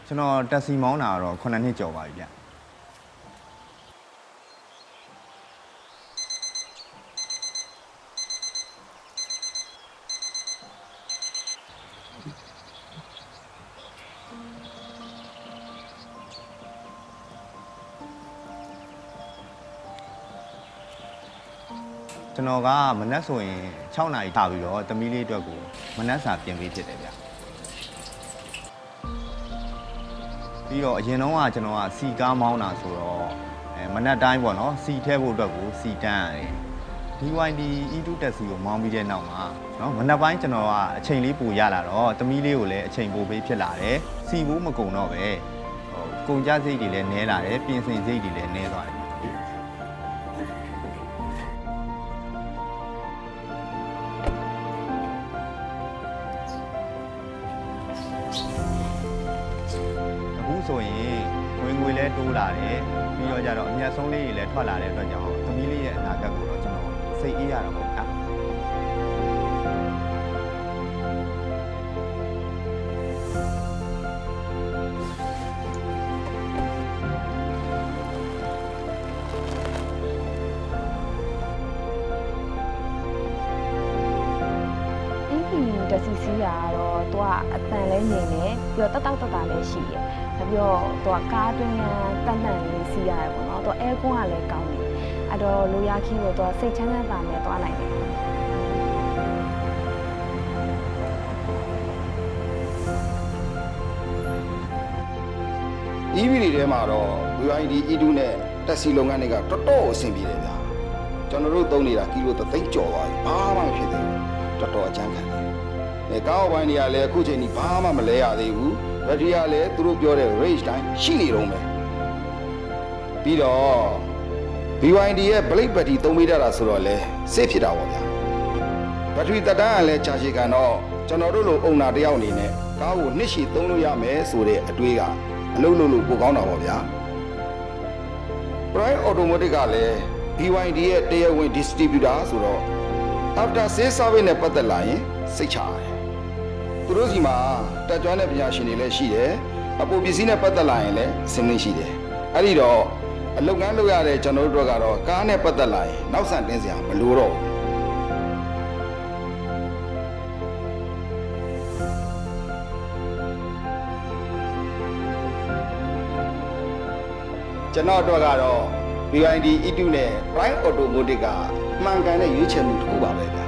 ကျွန်တော်တက်စီမောင်းတာတော့9နှစ်ကျော်ပါပြီဗျကျွန်တော်ကမနက်ဆိုရင်6နာရီထားပြီးတော့သမီးလေးအတွက်ကိုမနက်စာပြင်ပေးဖြစ်တယ်ဗျပြီးတော့အရင်တော့ကကျွန်တော်ကစီကားမောင်းတာဆိုတော့မနက်တိုင်းပေါ့နော်စီထဲဖို့အတွက်ကိုစီတန်းရတယ် BYD E2 taxi ကိုမောင်းပြီးတဲ့နောက်မှာနော်မနက်ပိုင်းကျွန်တော်ကအချိန်လေးပိုရလာတော့သမီးလေးကိုလည်းအချိန်ပိုပေးဖြစ်လာတယ်စီဖို့မကုန်တော့ပဲဟိုကုန်ကြစိတ်တွေလည်းနည်းလာတယ်ပြင်ဆင်စိတ်တွေလည်းနည်းသွားတယ်ဆိုရင်ငွေလည်းတိုးလာတယ်ပြီးတော့ကြတော့အမြတ်ဆုံးလေးတွေလည်းထွက်လာတဲ့အတွက်ကြောင့်သမီးလေးရဲ့အနာဂတ်ကိုတော့ကျွန်တော်စိတ်အေးရတာပေါ့ဗျာတက်စီစီးရတော့သူကအတန်လဲငြိမ်တယ်ပြီးတော့တက်တာလည်းရှိတယ်ပြီးတော့သူကကားတွင်းကတန်လေးစီးရတယ်ပေါ့နော်သူအဲကွန်းကလည်းကောင်းတယ်အဲ့တော့လိုရခီးကိုသူကစိတ်ချမ်းသာနဲ့သွားနိုင်တယ်EV တွေထဲမှာတော့ BYD E2 နဲ့တက်စီလုပ်ငန်းတွေကတော်တော်အဆင်ပြေတယ်ဗျာကျွန်တော်တို့သုံးနေတာကီလို3သိန်းကျော်သွားပြီဘာမှမဖြစ်သေးဘူးတော်တော်အကျန်းခံတယ်ကားအောက်ပိုင်းတွေကလည်းအခုချိန်ကြီးဘာမှမလဲရသေးဘူးဘက်ထရီကလည်းသူတို့ပြောတဲ့ range တိုင်းရှိနေတော့မယ်ပြီးတော့ BYD ရဲ့ blade battery သုံးပေးတာဆိုတော့လဲ safe ဖြစ်တာပေါ့ဗျာဘက်ထရီတက်တန်းကလည်းချာရှည်ကန်တော့ကျွန်တော်တို့လိုအုံနာတယောက်အနေနဲ့ကားကိုနှစ်ရှည်သုံးလို့ရမယ်ဆိုတဲ့အတွေးကအလုပ်လုပ်လို့ပိုကောင်းတာပေါ့ဗျာ Prime Automotive ကလည်း BYD ရဲ့တရားဝင် distributor ဆိုတော့ after sales service နဲ့ပတ်သက်လာရင်စိတ်ချရတယ်သူတို့စီမှာတက်ကြွတဲ့ပညာရှင်တွေလည်းရှိတယ်အပေါ်ပစ္စည်းနဲ့ပတ်သက်လာရင်လည်းအဆင်သင့်ရှိတယ်အဲ့ဒီတော့အလုပ်ကမ်းလုပ်ရတဲ့ကျွန်တော်တို့တို့ကတော့ကားနဲ့ပတ်သက်လာရင်နောက်ဆန်တင်းစရာမလိုတော့ဘူးကျွန်တော်တို့ကတော့ BYD E2 နဲ့ Prime Automotive ကမှန်ကန်တဲ့ရွေးချယ်မှုတစ်ခုပါပဲဗျာ